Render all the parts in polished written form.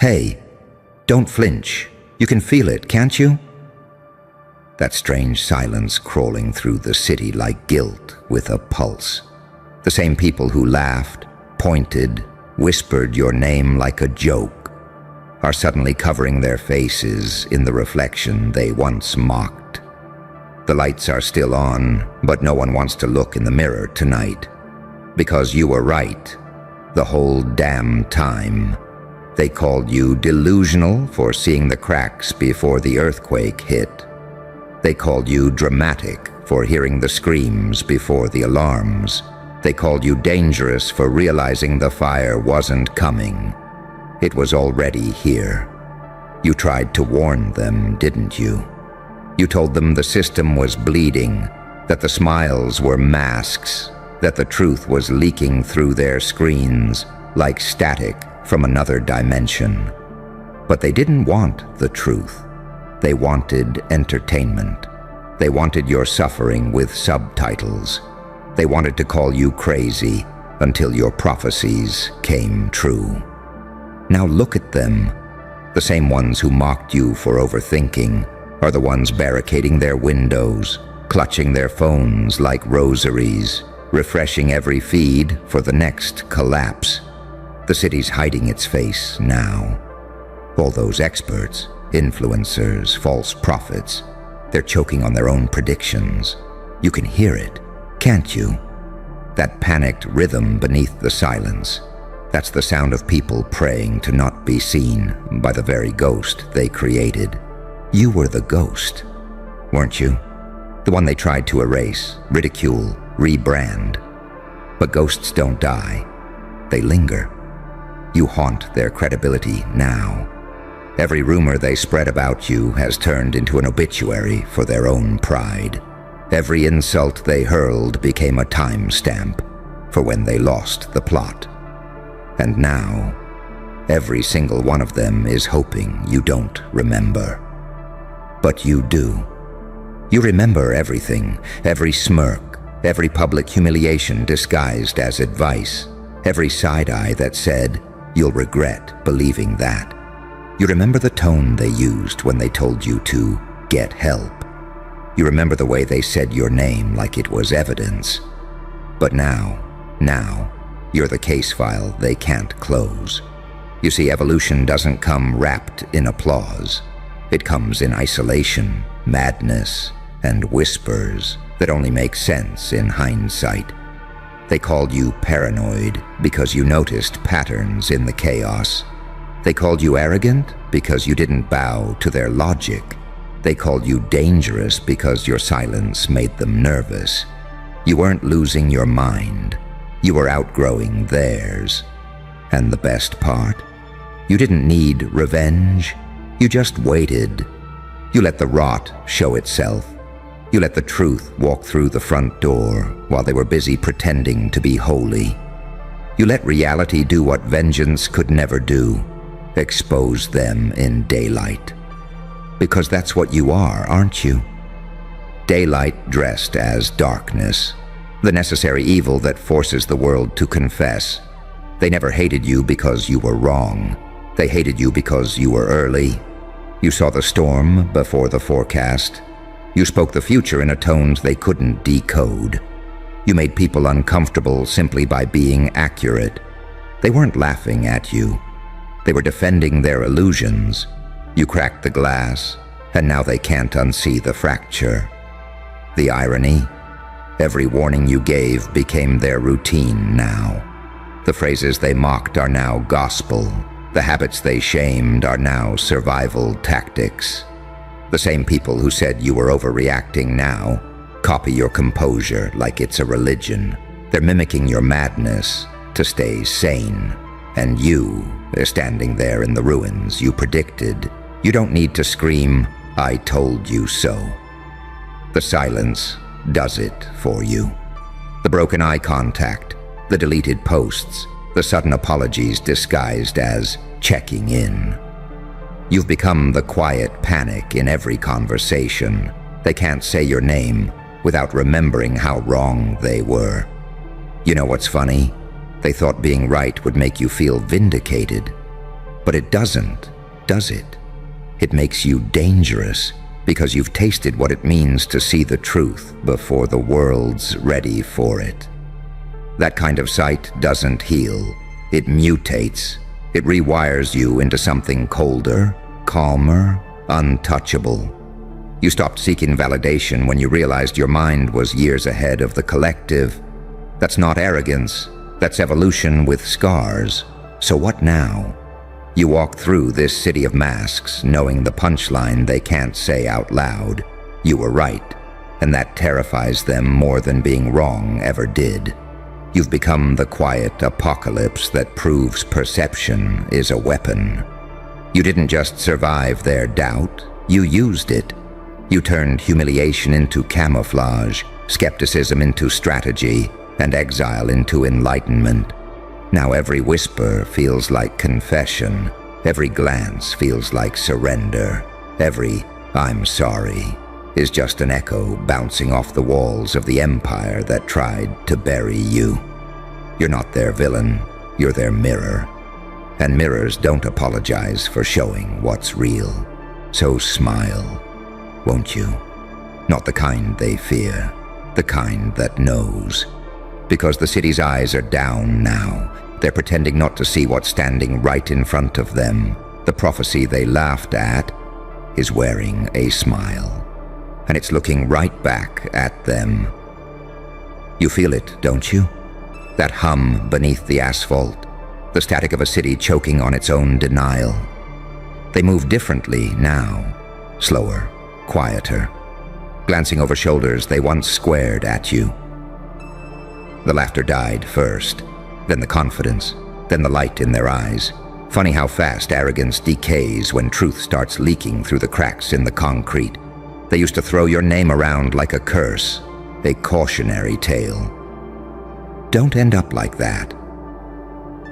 Hey, don't flinch. You can feel it, can't you? That strange silence crawling through the city like guilt with a pulse. The same people who laughed, pointed, whispered your name like a joke are suddenly covering their faces in the reflection they once mocked. The lights are still on, but no one wants to look in the mirror tonight. Because you were right, the whole damn time. They called you delusional for seeing the cracks before the earthquake hit. They called you dramatic for hearing the screams before the alarms. They called you dangerous for realizing the fire wasn't coming. It was already here. You tried to warn them, didn't you? You told them the system was bleeding, that the smiles were masks, that the truth was leaking through their screens like static from another dimension. But they didn't want the truth. They wanted entertainment. They wanted your suffering with subtitles. They wanted to call you crazy until your prophecies came true. Now look at them. The same ones who mocked you for overthinking are the ones barricading their windows, clutching their phones like rosaries, refreshing every feed for the next collapse. The city's hiding its face now. All those experts, influencers, false prophets, they're choking on their own predictions. You can hear it, can't you? That panicked rhythm beneath the silence. That's the sound of people praying to not be seen by the very ghost they created. You were the ghost, weren't you? The one they tried to erase, ridicule, rebrand. But ghosts don't die. They linger. You haunt their credibility now. Every rumor they spread about you has turned into an obituary for their own pride. Every insult they hurled became a timestamp for when they lost the plot. And now, every single one of them is hoping you don't remember. But you do. You remember everything, every smirk, every public humiliation disguised as advice, every side-eye that said, "You'll regret believing that." You remember the tone they used when they told you to get help. You remember the way they said your name like it was evidence. But now, you're the case file they can't close. You see, evolution doesn't come wrapped in applause. It comes in isolation, madness, and whispers that only make sense in hindsight. They called you paranoid because you noticed patterns in the chaos. They called you arrogant because you didn't bow to their logic. They called you dangerous because your silence made them nervous. You weren't losing your mind. You were outgrowing theirs. And the best part? You didn't need revenge. You just waited. You let the rot show itself. You let the truth walk through the front door while they were busy pretending to be holy. You let reality do what vengeance could never do, expose them in daylight. Because that's what you are, aren't you? Daylight dressed as darkness, the necessary evil that forces the world to confess. They never hated you because you were wrong. They hated you because you were early. You saw the storm before the forecast. You spoke the future in a tone they couldn't decode. You made people uncomfortable simply by being accurate. They weren't laughing at you. They were defending their illusions. You cracked the glass, and now they can't unsee the fracture. The irony? Every warning you gave became their routine now. The phrases they mocked are now gospel. The habits they shamed are now survival tactics. The same people who said you were overreacting now copy your composure like it's a religion. They're mimicking your madness to stay sane. And you, standing there in the ruins you predicted, you don't need to scream, "I told you so." The silence does it for you. The broken eye contact, the deleted posts, the sudden apologies disguised as checking in. You've become the quiet panic in every conversation. They can't say your name without remembering how wrong they were. You know what's funny? They thought being right would make you feel vindicated. But it doesn't, does it? It makes you dangerous because you've tasted what it means to see the truth before the world's ready for it. That kind of sight doesn't heal. It mutates. It rewires you into something colder, calmer, untouchable. You stopped seeking validation when you realized your mind was years ahead of the collective. That's not arrogance. That's evolution with scars. So what now? You walk through this city of masks, knowing the punchline they can't say out loud. You were right, and that terrifies them more than being wrong ever did. You've become the quiet apocalypse that proves perception is a weapon. You didn't just survive their doubt, you used it. You turned humiliation into camouflage, skepticism into strategy, and exile into enlightenment. Now every whisper feels like confession. Every glance feels like surrender. Every "I'm sorry" is just an echo bouncing off the walls of the empire that tried to bury you. You're not their villain, you're their mirror. And mirrors don't apologize for showing what's real. So smile, won't you? Not the kind they fear, the kind that knows. Because the city's eyes are down now. They're pretending not to see what's standing right in front of them. The prophecy they laughed at is wearing a smile. And it's looking right back at them. You feel it, don't you? That hum beneath the asphalt. The static of a city choking on its own denial. They move differently now. Slower, quieter. Glancing over shoulders they once squared at you. The laughter died first, then the confidence, then the light in their eyes. Funny how fast arrogance decays when truth starts leaking through the cracks in the concrete. They used to throw your name around like a curse, a cautionary tale. Don't end up like that.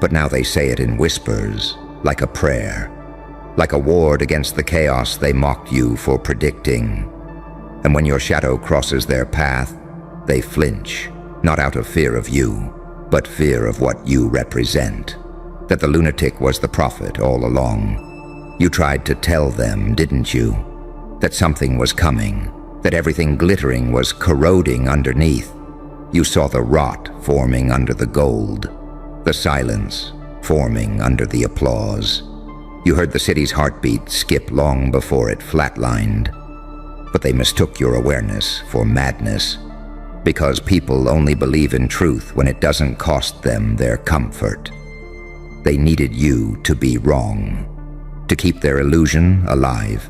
But now they say it in whispers, like a prayer, like a ward against the chaos they mocked you for predicting. And when your shadow crosses their path, they flinch. Not out of fear of you, but fear of what you represent. That the lunatic was the prophet all along. You tried to tell them, didn't you? That something was coming, that everything glittering was corroding underneath. You saw the rot forming under the gold, the silence forming under the applause. You heard the city's heartbeat skip long before it flatlined. But they mistook your awareness for madness. Because people only believe in truth when it doesn't cost them their comfort. They needed you to be wrong, to keep their illusion alive.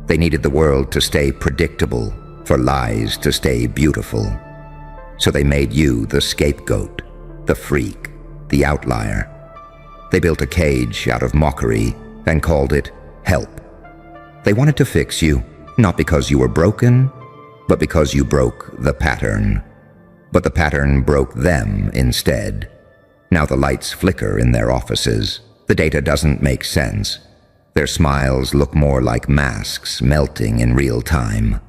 They needed the world to stay predictable, for lies to stay beautiful. So they made you the scapegoat, the freak, the outlier. They built a cage out of mockery and called it help. They wanted to fix you, not because you were broken, but because you broke the pattern. But the pattern broke them instead. Now the lights flicker in their offices. The data doesn't make sense. Their smiles look more like masks melting in real time.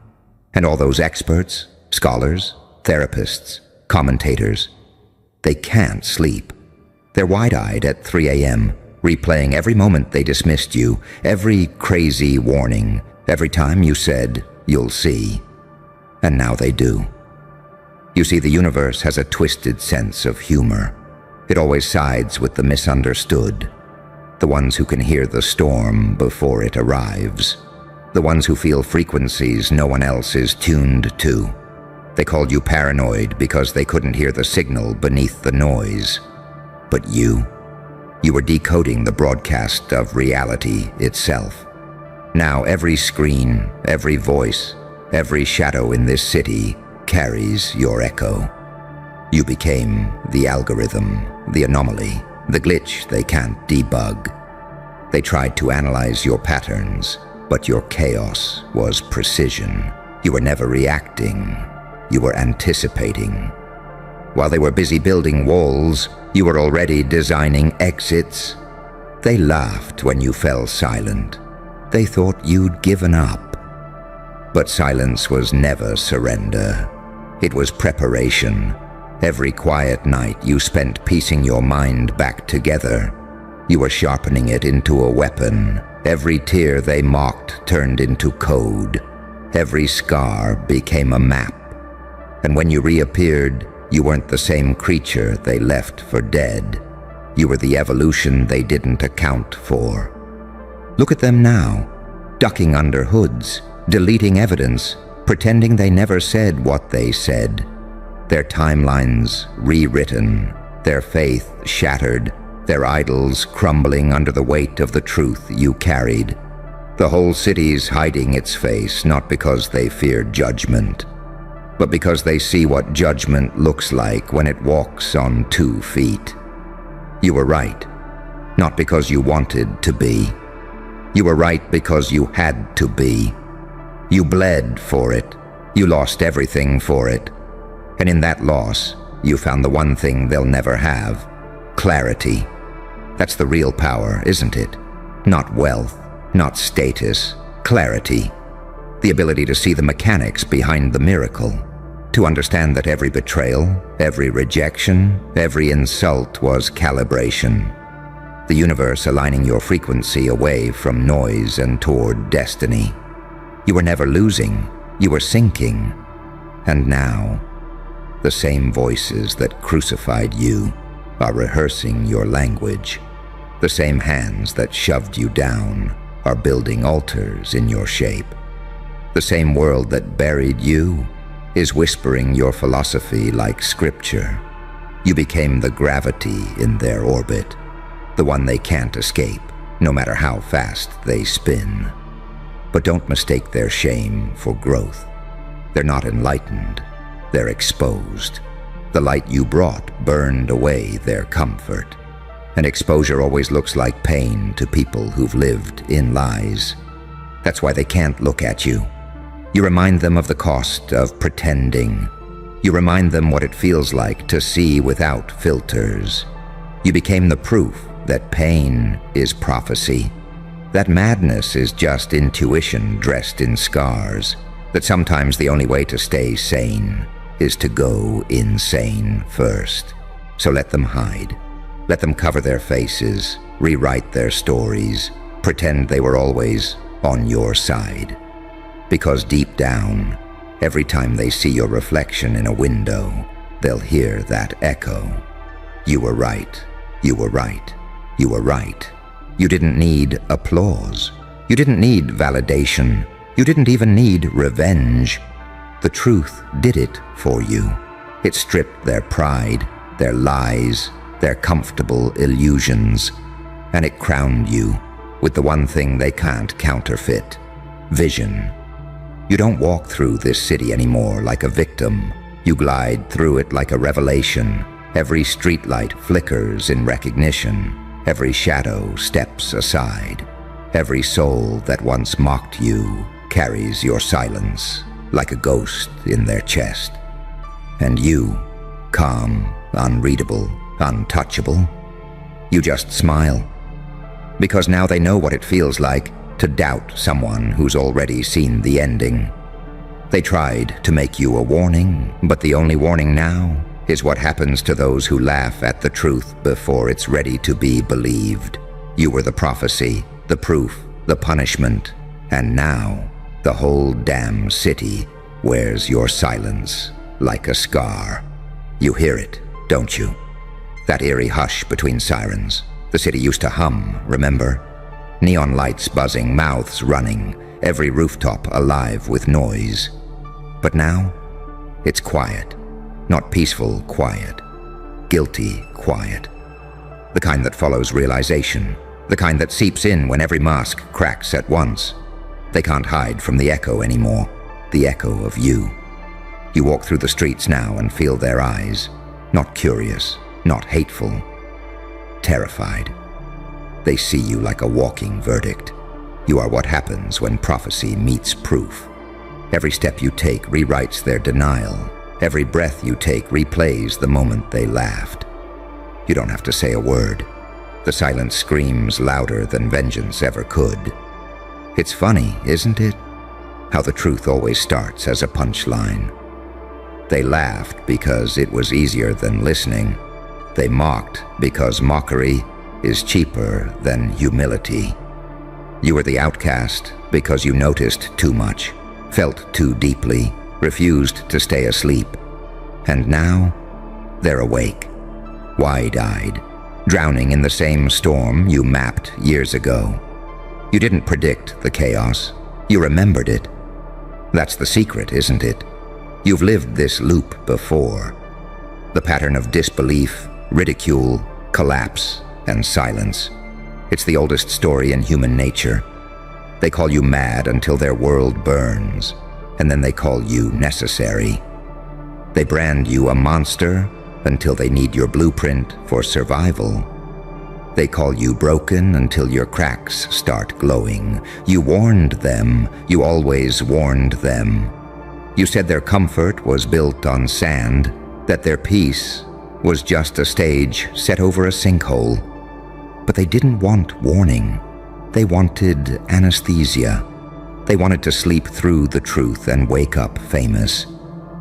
And all those experts, scholars, therapists, commentators, they can't sleep. They're wide-eyed at 3 a.m., replaying every moment they dismissed you, every crazy warning, every time you said, "You'll see." And now they do. You see, the universe has a twisted sense of humor. It always sides with the misunderstood, the ones who can hear the storm before it arrives, the ones who feel frequencies no one else is tuned to. They called you paranoid because they couldn't hear the signal beneath the noise. But you were decoding the broadcast of reality itself. Now every screen, every voice, every shadow in this city carries your echo. You became the algorithm, the anomaly, the glitch they can't debug. They tried to analyze your patterns, but your chaos was precision. You were never reacting, you were anticipating. While they were busy building walls, you were already designing exits. They laughed when you fell silent. They thought you'd given up. But silence was never surrender. It was preparation. Every quiet night you spent piecing your mind back together. You were sharpening it into a weapon. Every tear they mocked turned into code. Every scar became a map. And when you reappeared, you weren't the same creature they left for dead. You were the evolution they didn't account for. Look at them now, ducking under hoods, deleting evidence, pretending they never said what they said. Their timelines rewritten, their faith shattered, their idols crumbling under the weight of the truth you carried. The whole city's hiding its face, not because they fear judgment, but because they see what judgment looks like when it walks on 2 feet. You were right, not because you wanted to be. You were right because you had to be. You bled for it. You lost everything for it. And in that loss, you found the one thing they'll never have: clarity. That's the real power, isn't it? Not wealth, not status, clarity. The ability to see the mechanics behind the miracle. To understand that every betrayal, every rejection, every insult was calibration. The universe aligning your frequency away from noise and toward destiny. You were never losing, you were sinking. And now, the same voices that crucified you are rehearsing your language. The same hands that shoved you down are building altars in your shape. The same world that buried you is whispering your philosophy like scripture. You became the gravity in their orbit, the one they can't escape, no matter how fast they spin. But don't mistake their shame for growth. They're not enlightened, they're exposed. The light you brought burned away their comfort. And exposure always looks like pain to people who've lived in lies. That's why they can't look at you. You remind them of the cost of pretending. You remind them what it feels like to see without filters. You became the proof that pain is prophecy, that madness is just intuition dressed in scars, that sometimes the only way to stay sane is to go insane first. So let them hide. Let them cover their faces, rewrite their stories, pretend they were always on your side. Because deep down, every time they see your reflection in a window, they'll hear that echo. You were right. You were right. You were right. You didn't need applause. You didn't need validation. You didn't even need revenge. The truth did it for you. It stripped their pride, their lies, their comfortable illusions, and it crowned you with the one thing they can't counterfeit: vision. You don't walk through this city anymore like a victim. You glide through it like a revelation. Every streetlight flickers in recognition. Every shadow steps aside. Every soul that once mocked you carries your silence like a ghost in their chest. And you, calm, unreadable, untouchable, you just smile. Because now they know what it feels like to doubt someone who's already seen the ending. They tried to make you a warning, but the only warning now is what happens to those who laugh at the truth before it's ready to be believed. You were the prophecy, the proof, the punishment, and now the whole damn city wears your silence like a scar. You hear it, don't you? That eerie hush between sirens. The city used to hum, remember? Neon lights buzzing, mouths running, every rooftop alive with noise. But now, it's quiet. Not peaceful quiet. Guilty quiet. The kind that follows realization. The kind that seeps in when every mask cracks at once. They can't hide from the echo anymore. The echo of you. You walk through the streets now and feel their eyes. Not curious, not hateful. Terrified. They see you like a walking verdict. You are what happens when prophecy meets proof. Every step you take rewrites their denial. Every breath you take replays the moment they laughed. You don't have to say a word. The silence screams louder than vengeance ever could. It's funny, isn't it? How the truth always starts as a punchline. They laughed because it was easier than listening. They mocked because mockery is cheaper than humility. You were the outcast because you noticed too much, felt too deeply, refused to stay asleep. And now, they're awake, wide-eyed, drowning in the same storm you mapped years ago. You didn't predict the chaos. You remembered it. That's the secret, isn't it? You've lived this loop before. The pattern of disbelief, ridicule, collapse, and silence. It's the oldest story in human nature. They call you mad until their world burns, and then they call you necessary. They brand you a monster until they need your blueprint for survival. They call you broken until your cracks start glowing. You warned them. You always warned them. You said their comfort was built on sand, that their peace was just a stage set over a sinkhole. But they didn't want warning. They wanted anesthesia. They wanted to sleep through the truth and wake up famous.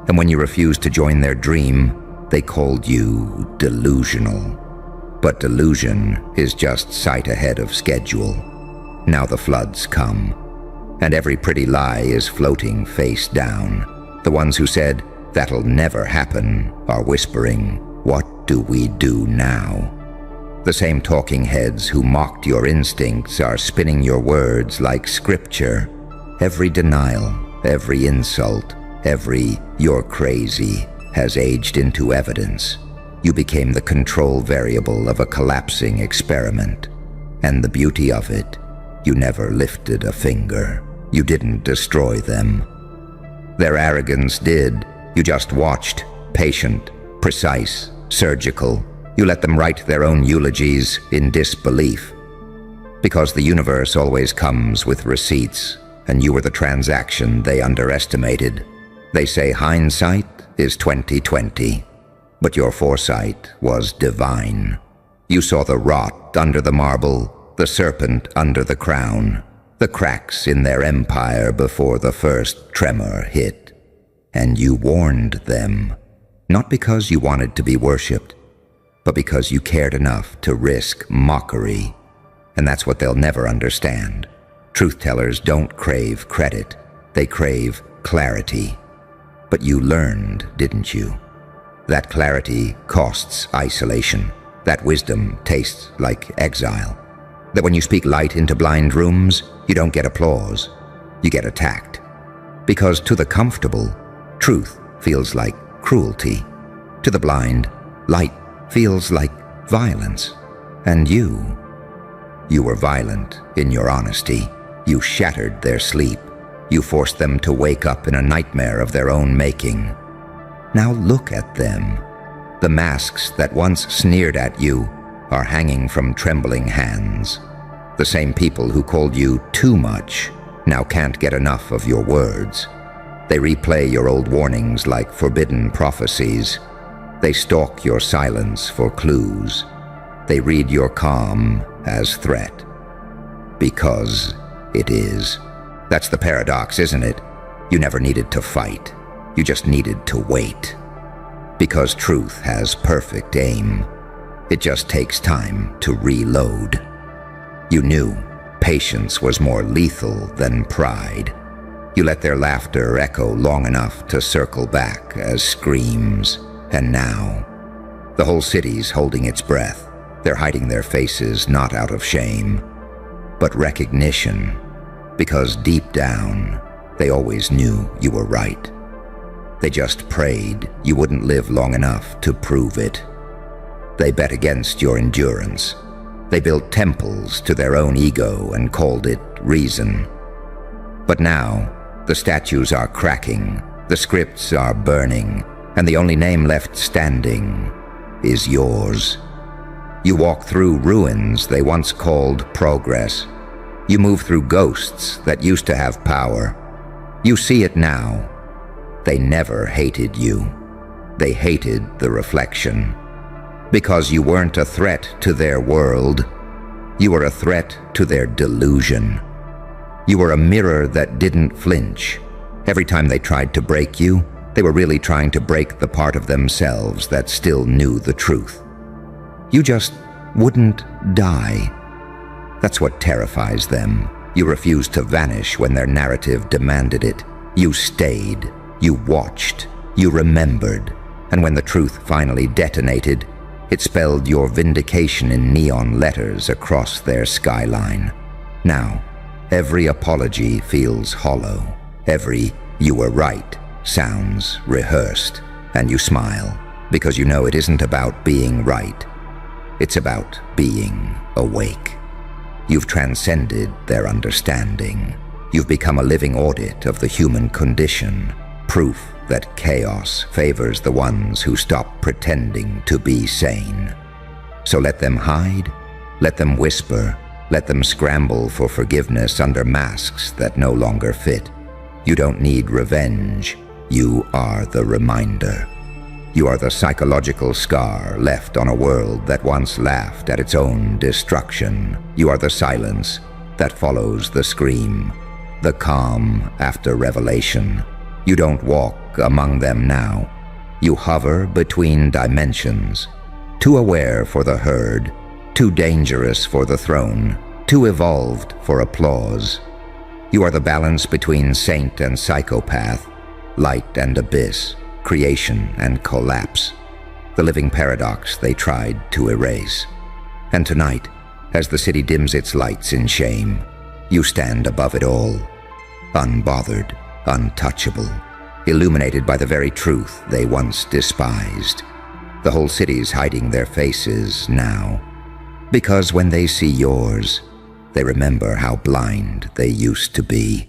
And when you refused to join their dream, they called you delusional. But delusion is just sight ahead of schedule. Now the floods come, and every pretty lie is floating face down. The ones who said, "That'll never happen," are whispering, "What do we do now?" The same talking heads who mocked your instincts are spinning your words like scripture. Every denial, every insult, every "you're crazy" has aged into evidence. You became the control variable of a collapsing experiment. And the beauty of it, you never lifted a finger. You didn't destroy them. Their arrogance did. You just watched, patient, precise, surgical. You let them write their own eulogies in disbelief. Because the universe always comes with receipts, and you were the transaction they underestimated. They say hindsight is 20/20. But your foresight was divine. You saw the rot under the marble, the serpent under the crown, the cracks in their empire before the first tremor hit. And you warned them, not because you wanted to be worshipped, but because you cared enough to risk mockery. And that's what they'll never understand. Truth-tellers don't crave credit, they crave clarity. But you learned, didn't you? That clarity costs isolation. That wisdom tastes like exile. That when you speak light into blind rooms, you don't get applause. You get attacked. Because to the comfortable, truth feels like cruelty. To the blind, light feels like violence. And you were violent in your honesty. You shattered their sleep. You forced them to wake up in a nightmare of their own making. Now look at them. The masks that once sneered at you are hanging from trembling hands. The same people who called you too much now can't get enough of your words. They replay your old warnings like forbidden prophecies. They stalk your silence for clues. They read your calm as threat. Because it is. That's the paradox, isn't it? You never needed to fight. You just needed to wait. Because truth has perfect aim. It just takes time to reload. You knew patience was more lethal than pride. You let their laughter echo long enough to circle back as screams. And now, the whole city's holding its breath. They're hiding their faces not out of shame, but recognition. Because deep down, they always knew you were right. They just prayed you wouldn't live long enough to prove it. They bet against your endurance. They built temples to their own ego and called it reason. But now, the statues are cracking, the scripts are burning, and the only name left standing is yours. You walk through ruins they once called progress. You move through ghosts that used to have power. You see it now. They never hated you. They hated the reflection. Because you weren't a threat to their world. You were a threat to their delusion. You were a mirror that didn't flinch. Every time they tried to break you, they were really trying to break the part of themselves that still knew the truth. You just wouldn't die. That's what terrifies them. You refused to vanish when their narrative demanded it. You stayed, you watched, you remembered, and when the truth finally detonated, it spelled your vindication in neon letters across their skyline. Now, every apology feels hollow. Every "you were right" sounds rehearsed, and you smile, because you know it isn't about being right. It's about being awake. You've transcended their understanding. You've become a living audit of the human condition, proof that chaos favors the ones who stop pretending to be sane. So let them hide, let them whisper, let them scramble for forgiveness under masks that no longer fit. You don't need revenge. You are the reminder. You are the psychological scar left on a world that once laughed at its own destruction. You are the silence that follows the scream, the calm after revelation. You don't walk among them now. You hover between dimensions, too aware for the herd, too dangerous for the throne, too evolved for applause. You are the balance between saint and psychopath, light and abyss, creation and collapse, the living paradox they tried to erase. And tonight, as the city dims its lights in shame, you stand above it all, unbothered, untouchable, illuminated by the very truth they once despised. The whole city's hiding their faces now, because when they see yours, they remember how blind they used to be.